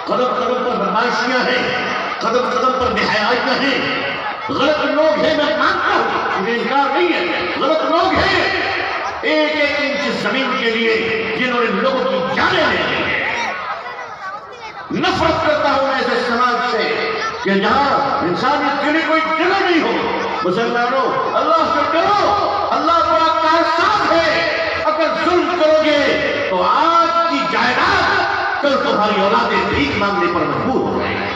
قدم قدم پر بدماشیاں ہیں، قدم قدم پر بے-حیائیاں ہیں، غلط لوگ ہیں، میں مانتا ہوں، مجھے انکار نہیں ہے، غلط لوگ ہیں ایک ایک انچ زمین کے لیے جنہوں نے لوگوں کی جانیں لے لی ہیں۔ نفرت کرتا ہوں میں ایسے سماج سے کہ جہاں انسانیت کے لیے کوئی جگہ نہیں ہو۔ مسلمانوں، اللہ سے ڈرو، اللہ بڑا کارساز ہے، اگر ظلم کرو گے تو آج کی جائیداد کل تمہاری اولادیں بھیک مانگنے پر مجبور ہو جائیں گے۔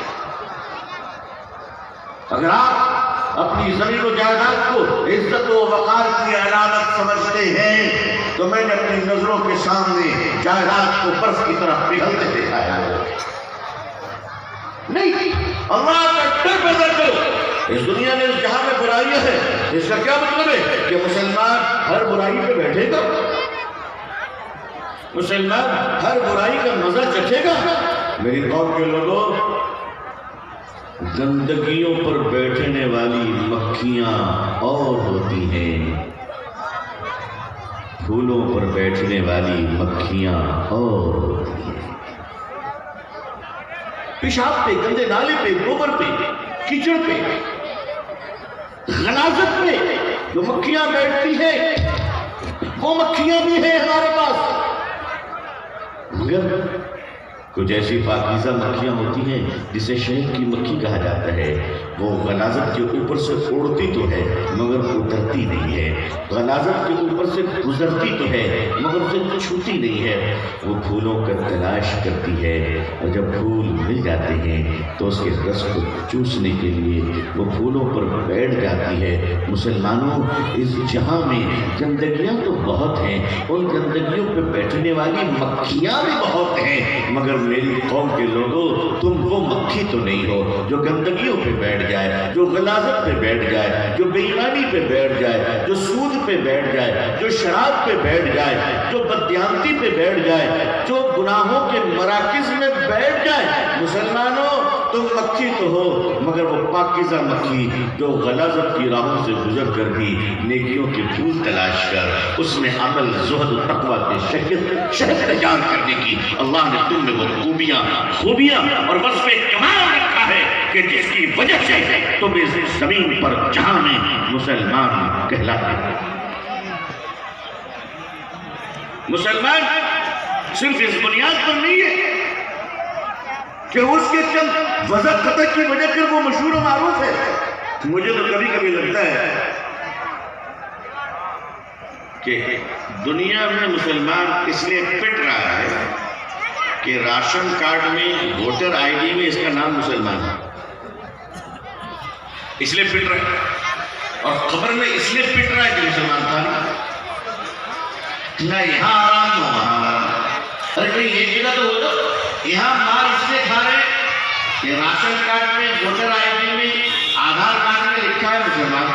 اگر آپ اپنی زمین و جائیداد کو عزت و وقار کی علامت سمجھتے ہیں تو میں نے اپنی نظروں کے سامنے جائیداد کو برف کی طرح پگھلتے دیکھا ہے۔ نہیں، اللہ کا ڈر پیدا کرو۔ اس دنیا میں اس جہاں میں برائیاں ہیں، اس کا کیا مطلب ہے کہ مسلمان ہر برائی پہ بیٹھے گا؟ مسلمان ہر برائی کا مزہ چکھے گا؟ میری قوم کے لوگوں، گندگیوں پر بیٹھنے والی مکھیاں اور ہوتی ہیں، پھولوں پر بیٹھنے والی مکھیاں اور ہوتی ہیں۔ پیشاب پہ، گندے نالے پہ، گوبر پہ، کیچڑ پہ، غلاظت پہ جو مکھیاں بیٹھتی ہیں وہ مکھیاں بھی ہیں ہمارے پاس، مگر کچھ ایسی پاکیزہ مکھیاں ہوتی ہیں جسے شہد کی مکھی کہا جاتا ہے۔ وہ غلاظت کے اوپر سے اڑتی تو ہے مگر اترتی نہیں ہے، غلاظت کے اوپر سے گزرتی تو ہے مگر اسے چھوتی نہیں ہے۔ وہ پھولوں کا تلاش کرتی ہے اور جب پھول مل جاتے ہیں تو اس کے رس کو چوسنے کے لیے وہ پھولوں پر بیٹھ جاتی ہے۔ مسلمانوں، اس جہاں میں گندگیاں تو بہت ہیں، ان گندگیوں پہ بیٹھنے والی مکھیاں بھی بہت ہیں، مگر میری قوم کے لوگوں، تم وہ مکھی تو نہیں ہو جو گندگیوں پہ بیٹھ جائے، جو غلاظت پہ بیٹھ جائے، جو بے ایمانی پہ بیٹھ جائے، جو سود پہ بیٹھ جائے، جو شراب پہ بیٹھ جائے، جو بددیانتی پہ بیٹھ جائے، جو گناہوں کے مراکز میں بیٹھ جائے۔ مسلمانوں، تم مکھی تو ہو مگر وہ پاکیزہ مکھی جو غلاظت کی راہوں سے گزر کر بھی نیکیوں کے پھول تلاش کر اس میں عمل، زہد و تقویٰ کے شہد تیار کرنے کی اللہ نے تم میں وہ خوبیاں اور وصف کمال رکھا ہے کہ جس کی وجہ سے تم اس زمین پر جہاں میں مسلمان کہلاتے ہیں۔ مسلمان صرف اس بنیاد پر نہیں ہے کہ اس کے چند وضع قطع کی وجہ سے وہ مشہور و معروف ہے۔ مجھے تو کبھی کبھی لگتا ہے کہ دنیا میں مسلمان اس لیے پٹ رہا ہے کہ راشن کارڈ میں، ووٹر آئی ڈی میں اس کا نام مسلمان ہے، اس لیے پٹ رہا ہے، اور قبر میں اس لیے پٹ رہا ہے کہ مسلمان تھا نہ یہاں آرام نہ وہاں آرام۔ ارے کہیں ایک جگہ تو ہو جاؤ، یہاں مار اس لیے کھا رہے کہ راشن کارڈ میں، ووٹر آئی ڈی میں، آدھار کارڈ میں لکھا ہے مسلمان،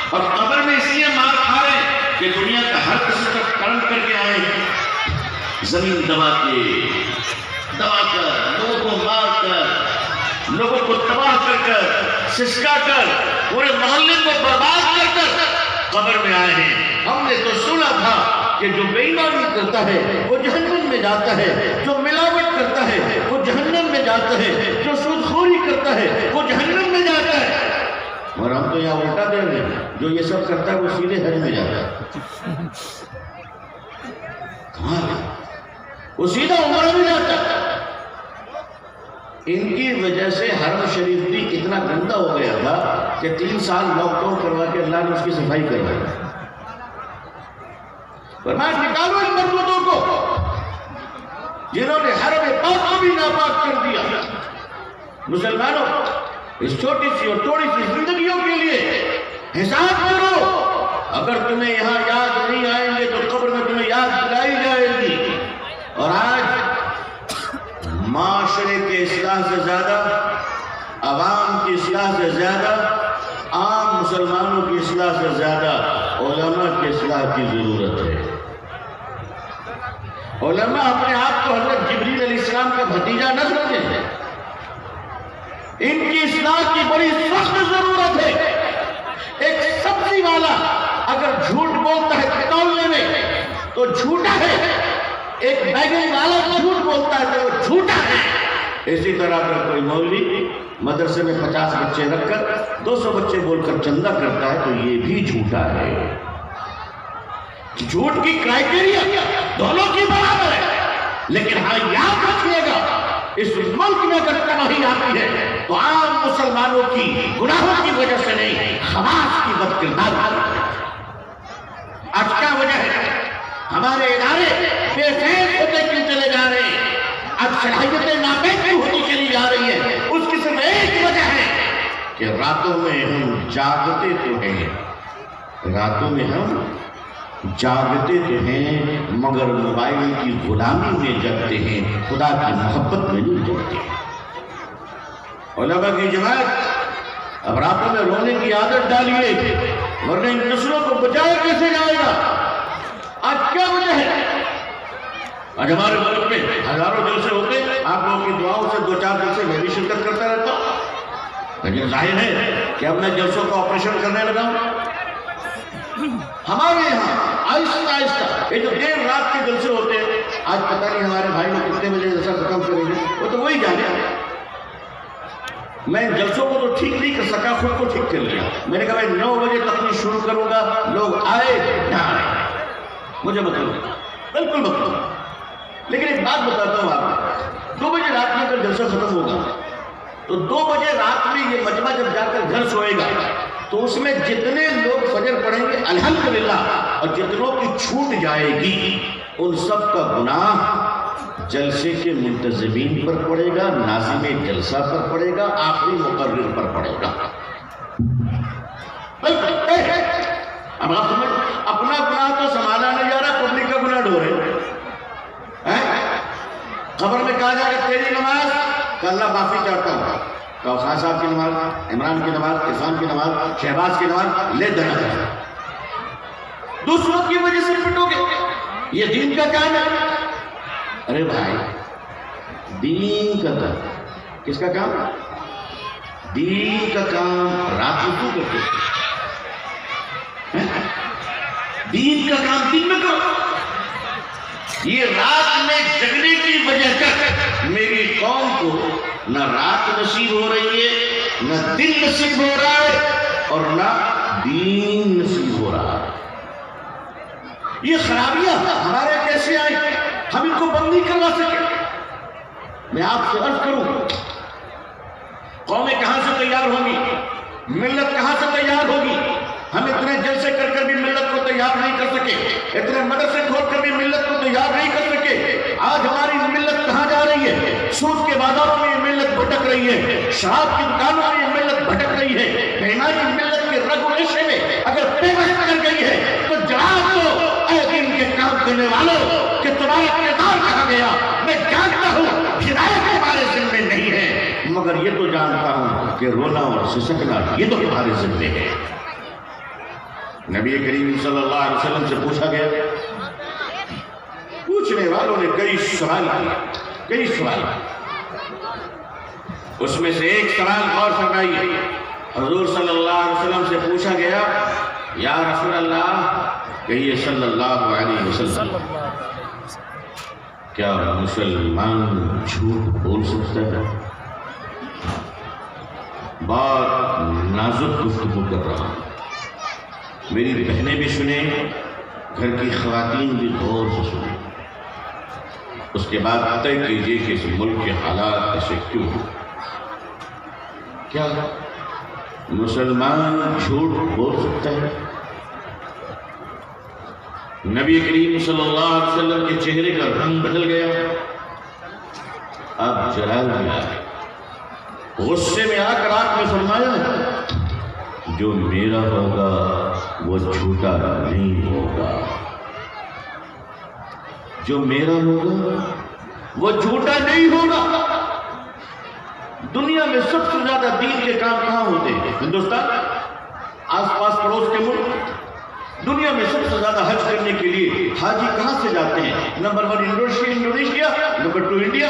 اور قبر میں اس لیے مار کھا رہے کہ دنیا کا ہر قسم کا کرم کر کے آئے ہیں، زمین دبا کر، لوگوں کو مار کر، لوگوں کو تباہ کر سسکا کر، پورے محلے کو برباد کر قبر میں آئے ہیں۔ ہم نے تو سنا تھا کہ جو بے ایمانی کرتا ہے وہ جہنم میں جاتا ہے، جو ملاوٹ کرتا ہے وہ جہنم میں جاتا ہے، جو سود خوری کرتا ہے وہ جہنم میں جاتا ہے، اور ہم تو یہاں الٹا دے رہے ہیں، جو یہ سب کرتا ہے وہ سیدھے حج میں جاتا ہے۔ کہاں وہ سیدھا عمرہ میں جاتا ہے۔ ان کی وجہ سے حرم شریف بھی اتنا گندا ہو گیا تھا کہ 3 سال لاک ڈاؤن کروا کے اللہ نے اس کی صفائی کروائی۔ فرمایا نکالو ان مردودوں کو جنہوں نے حرم پاک کو بھی ناپاک کر دیا۔ مسلمانوں، اس چھوٹی سی اور تھوڑی سی زندگیوں کے لیے حساب کرو۔ اگر تمہیں یہاں یاد نہیں آئیں گے تو قبر میں تمہیں یاد دلائی جائے گی۔ اور آج معاشرے کے اصلاح سے زیادہ، عوام کی اصلاح سے زیادہ، عام مسلمانوں کی اصلاح سے زیادہ علماء کی اصلاح کی ضرورت ہے۔ علماء اپنے آپ کو حضرت جبریل علیہ السلام کا بھتیجا نہ سمجھیں، ان کی اصلاح کی بڑی سخت ضرورت ہے۔ ایک سبزی والا اگر جھوٹ بولتا ہے تولنے میں تو جھوٹا ہے، ایک بیگن والا جھوٹ بولتا ہے تو وہ جھوٹا ہے۔ اسی طرح اگر کوئی مولوی مدرسے میں 50 بچے رکھ کر 200 بچے بول کر چندہ کرتا ہے تو یہ بھی جھوٹا ہے۔ جھوٹ کی کرائیٹیریا دونوں کی برابر ہے، لیکن ہاں یاد رکھیے گا اس ملک میں اگر تباہی آتی ہے تو عام مسلمانوں کی گناہوں کی وجہ سے نہیں، خواص کی بدکرداری کی وجہ سے۔ آج کیا وجہ ہے؟ ہمارے ادارے بے فیض ہوتے کیوں چلے جا رہے ہیں؟ اب صلاحیتیں ناپید ہوتی چلی جا رہی ہے۔ اس کی صرف ایک وجہ ہے کہ راتوں میں ہم جاگتے تو ہیں، راتوں میں ہم جاگتے تو ہیں مگر موبائل کی غلامی میں جگتے ہیں، خدا کی محبت میں نہیں جگتے۔ علماء کی جماعت اب راتوں میں رونے کی عادت ڈالیے، ورنہ ان نسلوں کو بچایا کیسے جائے گا؟ آج کیا وجہ ہے؟ آج ہمارے ملک میں ہزاروں جلسے ہوتے، آپ لوگوں کی دعاؤں سے 2-4 جلسے میں بھی شرکت کرتا رہتا ہوں، لیکن ظاہر ہے کہ اب میں جلسوں کا آپریشن کرنے لگا ہوں۔ ہمارے یہاں آہستہ آہستہ یہ جو دیر رات کے جلسے ہوتے ہیں، آج پتہ نہیں ہمارے بھائی لوگ کتنے بجے جلسہ ختم کریں گے، وہ تو وہی جانے۔ میں جلسوں کو تو ٹھیک نہیں کر سکا، خود کو ٹھیک کر لیا۔ میں نے کہا میں 9 بجے تقریر شروع کروں گا، لوگ آئے نہ آئے مجھے مطلب بالکل مطلب۔ لیکن ایک بات بتاتا ہوں آپ، 2 بجے رات میں اگر جلسہ ختم ہوگا تو 2 بجے رات میں یہ مجمع جب جا کر گھر سوئے گا تو اس میں جتنے لوگ فجر پڑھیں گے الحمدللہ، اور جتنوں کی چھوٹ جائے گی ان سب کا گناہ جلسے کے منتظمین پر پڑے گا، ناظم جلسہ پر پڑے گا، آخری مقرر پر پڑے گا۔ اب آپ سمجھ، اپنا گناہ تو سنبھالا نہیں جا رہا، پبلک کا گناہ ڈھو رہے ہیں۔ خبر میں کہا جائے گا تیری نماز کہ اللہ معافی چاہتا ہوں، کہ خان صاحب کی نماز، عمران کی نماز، عرفان کی نماز، شہباز کی نماز لے دینا چاہتا ہے۔ دوسروں کی وجہ سے پٹو گے، یہ دین کا کام ہے۔ ارے بھائی، دین کا کام کس کا کام؟ دین کا کام رات کو کیوں کرتے ہیں؟ دین کا کام دن میں کرو۔ یہ رات میں جگنے کی وجہ سے میری قوم کو نہ رات نصیب ہو رہی ہے، نہ دن نصیب ہو رہا ہے، اور نہ دین نصیب ہو رہا ہے۔ یہ خرابیاں ہمارے کیسے آئی؟ ہم ان کو بند نہیں کروا سکے۔ میں آپ سے عرض کروں، قومیں کہاں سے تیار ہوں گی؟ ملت کہاں سے تیار ہوگی؟ ہم اتنے جلسے کر کر بھی ملت کو تیار نہیں کر سکے، اتنے مدرسے کھول کر بھی ملت کو تیار نہیں کر سکے۔ آج ہماری ملت کہاں جا رہی ہے؟ سود کے بازاروں میں یہ ملت بھٹک رہی ہے، شراب کی دکانوں میں یہ ملت بھٹک رہی ہے، بہنائی ملت کے رگ و ریشے میں اگر پیوست کر گئی ہے تو جواب دو اے دین کے کام کرنے والوں کہ تمہارا کردار کہاں گیا؟ میں جانتا ہوں ہدایت ہمارے ذمے نہیں ہے، مگر یہ تو جانتا ہوں کہ رونا اور سسکنا یہ تو تمہارے ذمے ہے۔ نبی کریم صلی اللہ علیہ وسلم سے پوچھا گیا، پوچھنے والوں نے کئی سوال کیے، اس میں سے ایک سوال غور فرمائیے۔ حضور صلی اللہ علیہ وسلم سے پوچھا گیا، یا رسول اللہ کہیے صلی اللہ علیہ وسلم، کیا مسلمان جھوٹ بول سکتا ہے؟ بات نازک گفتگو کر رہا ہوں، میری بہنیں بھی سنیں، گھر کی خواتین بھی غور سے سنیں، اس کے بعد طے کیجیے کہ اس ملک کے حالات ایسے کیوں ہیں۔ کیا مسلمان جھوٹ بول سکتا ہے؟ نبی کریم صلی اللہ علیہ وسلم کے چہرے کا رنگ بدل گیا، اب جلال میں آ گئے، غصے میں آ کر آپ نے فرمایا، جو میرا ہوگا وہ جھوٹا نہیں ہوگا، جو میرا ہوگا وہ جھوٹا نہیں ہوگا۔ دنیا میں سب سے زیادہ دین کے کام کہاں ہوتے ہیں؟ ہندوستان، آس پاس پڑوس کے ملک۔ دنیا میں سب سے زیادہ حج کرنے کے لیے حاجی کہاں سے جاتے ہیں؟ Number 1 Indonesia, number 2 India.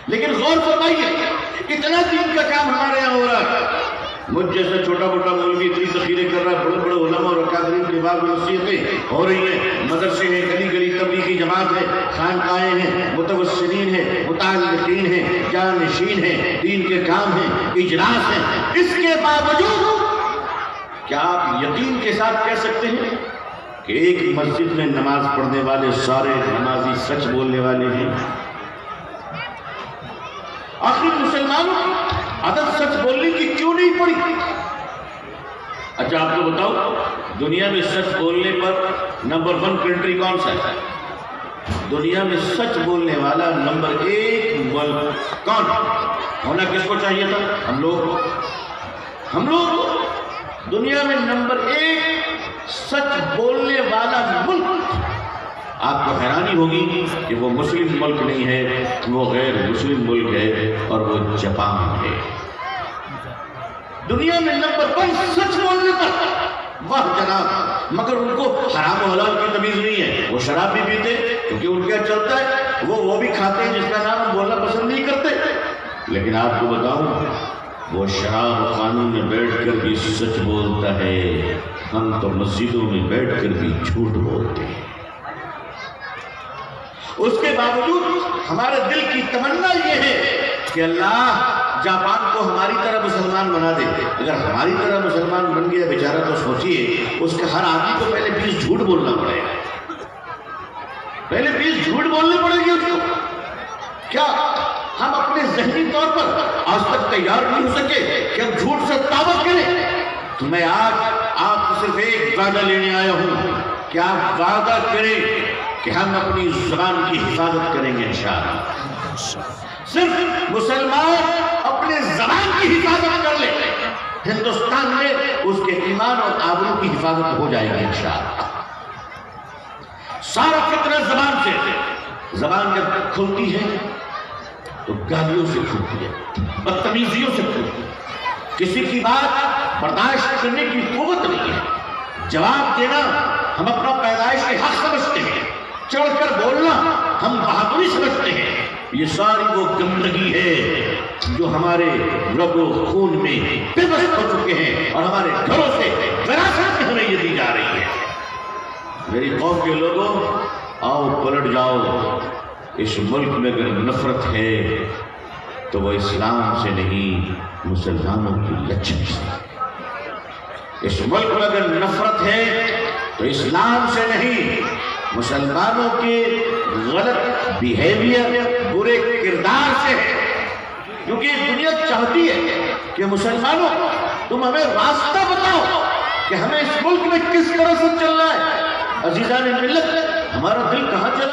لیکن غور فرمائیے، اتنا دین کا کام ہمارے یہاں ہو رہا ہے، مجھ جیسا چھوٹا موٹا مولوی اتنی تقریریں کر رہا ہے، بڑے بڑے علماء اور اکابرین کے بعد نصیحتیں ہو رہی ہیں، مدرسے ہیں، گلی گلی تبلیغی جماعت ہے، خانقاہیں ہیں، متوسلین ہیں، متعلقین ہیں، جانشین ہیں، دین کے کام ہیں، اجلاس ہیں، اس کے باوجود کیا آپ یقین کے ساتھ کہہ سکتے ہیں کہ ایک مسجد میں نماز پڑھنے والے سارے نمازی سچ بولنے والے ہیں؟ آخر مسلمانوں کی عادت سچ بولنے کی کیوں نہیں پڑی؟ اچھا آپ کو بتاؤ، دنیا میں سچ بولنے پر نمبر 1 کنٹری کون سا ہے؟ دنیا میں سچ بولنے والا نمبر 1 ملک کون ہونا کس کو چاہیے تھا؟ ہم لوگ دنیا میں نمبر 1 سچ بولنے والا ملک۔ آپ کو حیرانی ہوگی کہ وہ مسلم ملک نہیں ہے، وہ غیر مسلم ملک ہے، اور وہ جاپان ہے۔ دنیا میں نمبر 1 سچ بولنے پر، واہ جناب، مگر ان کو حرام و حلال کی تمیز نہیں ہے۔ وہ شراب بھی پیتے کیونکہ ان کا چلتا ہے، وہ بھی کھاتے ہیں جس کا نام ہم بولنا پسند نہیں کرتے، لیکن آپ کو بتاؤں وہ شراب خانوں میں بیٹھ کر بھی سچ بولتا ہے، ہم تو مسجدوں میں بیٹھ کر بھی جھوٹ بولتے ہیں۔ اس کے باوجود ہمارے دل کی تمنا یہ ہے کہ اللہ جاپان کو ہماری طرح مسلمان بنا دے۔ اگر ہماری طرح مسلمان بن گیا بیچارہ تو سوچئے اس کے ہر آدمی کو پہلے 20 جھوٹ بولنا پڑے گا، پہلے 20 جھوٹ بولنے پڑے گی اس کو۔ کیا ہم اپنے ذہنی طور پر آج تک تیار نہیں ہو سکے کہ ہم جھوٹ سے توبہ کریں؟ تو میں آج آپ کو صرف ایک وعدہ لینے آیا ہوں کہ آپ وعدہ کریں کہ ہم اپنی زبان کی حفاظت کریں گے انشاءاللہ۔ صرف مسلمان اپنے زبان کی حفاظت کر لیں، ہندوستان میں اس کے ایمان اور آبرو کی حفاظت ہو جائے گی انشاءاللہ۔ سارا فتنہ زبان سے، زبان جب کھلتی ہے تو گالیوں سے کھلتی ہے، بدتمیزیوں سے کھلتی ہے، کسی کی بات برداشت کرنے کی قوت نہیں ہے، جواب دینا ہم اپنا پیدائش کے حق سمجھتے ہیں، چڑھ کر بولنا ہم بہادری سمجھتے ہیں۔ یہ ساری وہ گندگی ہے جو ہمارے رگ و خون میں پیوست ہو چکے ہیں اور ہمارے گھروں سے وراثت میں ہمیں یہ دی جا رہی ہے۔ میری قوم کے لوگوں، آؤ پلٹ جاؤ۔ اس ملک میں اگر نفرت ہے تو وہ اسلام سے نہیں، مسلمانوں کی لچک سے۔ اس ملک میں اگر نفرت ہے تو اسلام سے نہیں، مسلمانوں کے غلط بیہیویئر، برے کردار سے ہے۔ کیونکہ دنیا چاہتی ہے کہ مسلمانوں تم ہمیں راستہ بتاؤ کہ ہمیں اس ملک میں کس طرح سے چلنا ہے۔ عزیزان ملت، ہمارا دل کہاں چلا